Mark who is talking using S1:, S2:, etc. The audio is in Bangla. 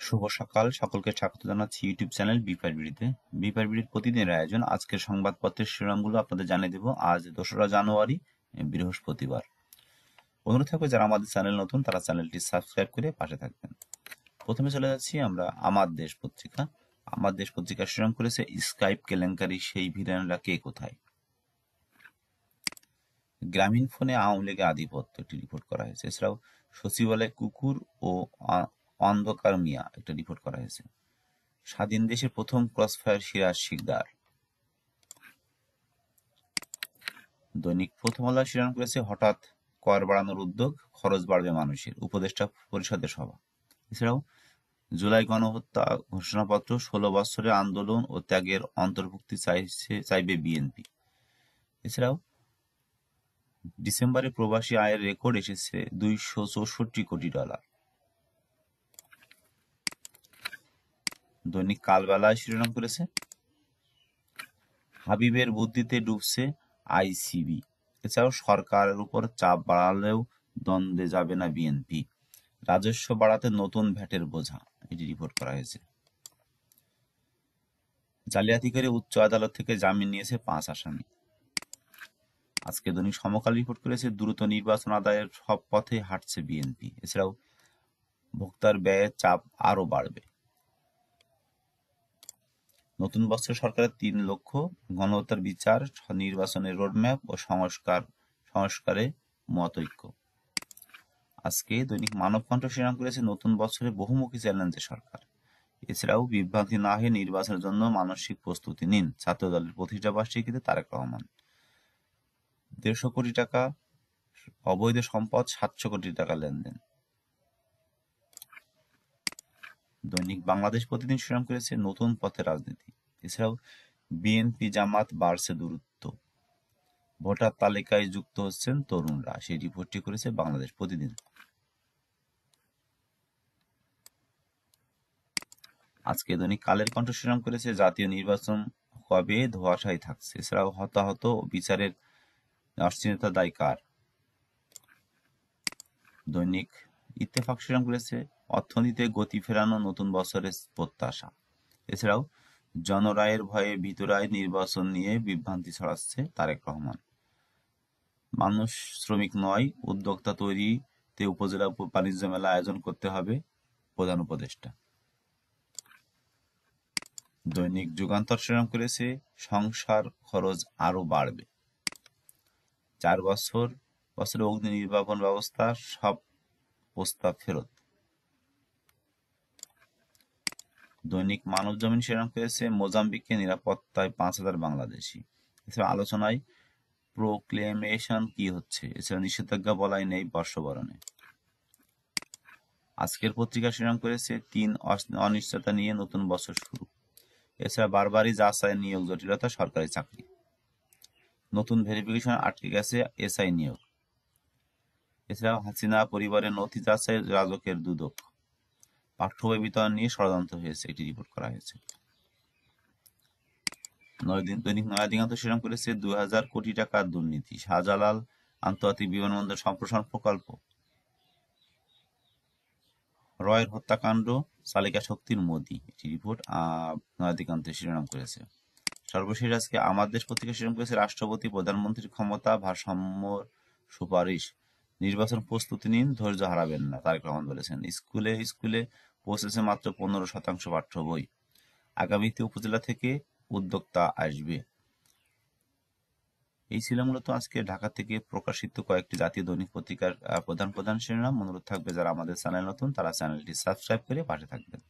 S1: শুভ সকাল, সকলকে স্বাগত জানাচ্ছি ইউটিউব চ্যানেল বিডিতে। বিডির প্রতিদিনের আয়োজন। আজকের সংবাদপত্রের শিরোনামগুলো আপনাদের জানিয়ে দেব। আজ 2রা জানুয়ারি, বৃহস্পতিবার। অনুরোধ থাকবে যারা আমাদের চ্যানেল নতুন তারা চ্যানেলটি সাবস্ক্রাইব করে পাশে থাকবেন। প্রথমে চলে যাচ্ছি আমরা আমার দেশ পত্রিকা। আমার দেশ পত্রিকার শিরোনাম করেছে স্কাইপ কেলেঙ্কারি, সেই ভিলেনরা কে কোথায়। গ্রামীণ ফোনে আওয়ামী লীগের আধিপত্য একটি রিপোর্ট করা হয়েছে। এছাড়াও সচিবালয়ে কুকুর ও অন্ধকার মিয়া একটা রিপোর্ট করা হয়েছে। স্বাধীন দেশের প্রথম ক্রসফায়ার সিরাজ শিকদার। দৈনিক প্রথম আলো শিরোনাম করেছে হঠাৎ কর বাড়ানোর উদ্যোগ, খরচ বাড়বে মানুষের, উপদেষ্টা পরিষদের সভা। এছাড়াও জুলাই গণহত্যা ঘোষণাপত্র, 16 বছরের আন্দোলন ও ত্যাগের অন্তর্ভুক্তি চাইবে বিএনপি। এছাড়াও ডিসেম্বরে প্রবাসী আয়ের রেকর্ড এসেছে $264 কোটি। দৈনিক কালবেলায় শিরোনাম করেছে হাবিবের বুদ্ধিতে ডুবছে আইসিবি। এছাড়াও সরকারের উপর চাপ বাড়ালেও দ্বন্দ্বে যাবে না বিএনপি, রাজস্ব বাড়াতে নতুন ভ্যাটের বোঝা, এটি রিপোর্ট করা হয়েছে। জালিয়াতি করে উচ্চ আদালত থেকে জামিন নিয়েছে 5 আসামি। আজকে দৈনিক সমকাল রিপোর্ট করেছে দ্রুত নির্বাচন আদায়ের সব পথে হাঁটছে বিএনপি। এছাড়াও ভোক্তার ব্যয়ের চাপ আরো বাড়বে। নতুন বছর সরকারের 3 লক্ষ্য, গণহত্যার বিচার, নির্বাচনের রোডম্যাপ ও সংস্কারে মতৈক্য। আজকে দৈনিক মানবকণ্ঠ শিরোনাম করেছে নতুন বছরে বহুমুখী চ্যালেঞ্জে সরকার। এছাড়াও বিভ্রান্তি না হয়ে নির্বাচনের জন্য মানসিক প্রস্তুতি নিন, ছাত্রদলের প্রতিষ্ঠা বার্ষিকীতে তারেক রহমান। 150 কোটি টাকা অবৈধ সম্পদ, 700 কোটি টাকা লেনদেন। দৈনিক বাংলাদেশ প্রতিদিন শিরোনাম করেছে নতুন পথে রাজনীতি। এছাড়াও বিএনপি জামাত বাড়ছে দূরত্ব, ভোটার তালিকায় যুক্ত হচ্ছেন তরুণরা, সেই রিপোর্টটি করেছে বাংলাদেশ প্রতিদিন। আজকে দৈনিক কালের কণ্ঠ শিরোনাম করেছে জাতীয় নির্বাচন কবে, ধোঁয়াশায় থাকছে। এছাড়াও হতাহত ও বিচারের অস্থিরতা দায় কার। দৈনিক ইত্তেফাক শিরোনাম করেছে অর্থনীতিতে গতি ফেরানো, নতুন বছরের প্রত্যাশা। এছাড়াও জনরায়ের ভয়ে ভিতরায় নির্বাচন নিয়ে বিভ্রান্তি ছড়াচ্ছে তারেক রহমান। মানুষ শ্রমিক নয়, উদ্যোক্তা তৈরিতে উপজেলা বাণিজ্য মেলা আয়োজন করতে হবে, প্রধান উপদেষ্টা। দৈনিক যুগান্তর শিরোনাম করেছে সংসার খরচ আরো বাড়বে, 4 বছরে অগ্নি নির্বাপন ব্যবস্থা, সব প্রস্তাব ফেরত। দৈনিক মানব জমিন শিরোনাম করেছে মোজাম্বিকে নিরাপত্তায় 5,000 বাংলাদেশি। এছাড়া আলোচনায় প্রোক্লেমেশন কি হচ্ছে। এছাড়া নিষেধাজ্ঞা বলাই নেই বর্ষবরণে। আজকের পত্রিকা শিরোনাম করেছে 3 অনিশ্চয়তা নিয়ে নতুন বছর শুরু। এছাড়া বারবারই যাচাই নিয়োগ জটিলতা, সরকারি চাকরি। নতুন ভেরিফিকেশন আটকে গেছে এসআই নিয়োগ। এছাড়াও হাসিনা পরিবারের নথি যাচাই রাজকের দুদক। পাঠ্য বই বিতরণ নিয়ে ষড়যন্ত্র হয়েছে, এটি রিপোর্ট করা হয়েছে। দৈনিক নয়াদিগন্ত শিরোনাম করেছে 2000 কোটি টাকার দুর্নীতি, শাহজালাল আন্তর্জাতিক বিমানবন্দর সম্প্রসারণ প্রকল্প। রয়ের হত্যাকাণ্ড, চালিকা শক্তির মোদি, এটি রিপোর্ট নয়াদিগন্তের শিরোনাম করেছে। সর্বশেষ আজকে আমার দেশ পত্রিকা শিরোনাম করেছে রাষ্ট্রপতি প্রধানমন্ত্রীর ক্ষমতা ভারসাম্য সুপারিশ, নির্বাচন প্রস্তুতি নিন, ধৈর্য হারাবেন না, তারেক রহমান বলেছেন। স্কুলে পৌঁছেছে মাত্র 15% পাঠ্য বই, আগামীতে উপজেলা থেকে উদ্যোক্তা আসবে। এই ছিল মূলত আজকে ঢাকা থেকে প্রকাশিত কয়েকটি জাতীয় দৈনিক পত্রিকার প্রধান শিরোনাম। অনুরোধ থাকবে যারা আমাদের চ্যানেল নতুন তারা চ্যানেলটি সাবস্ক্রাইব করে পাশে থাকবেন।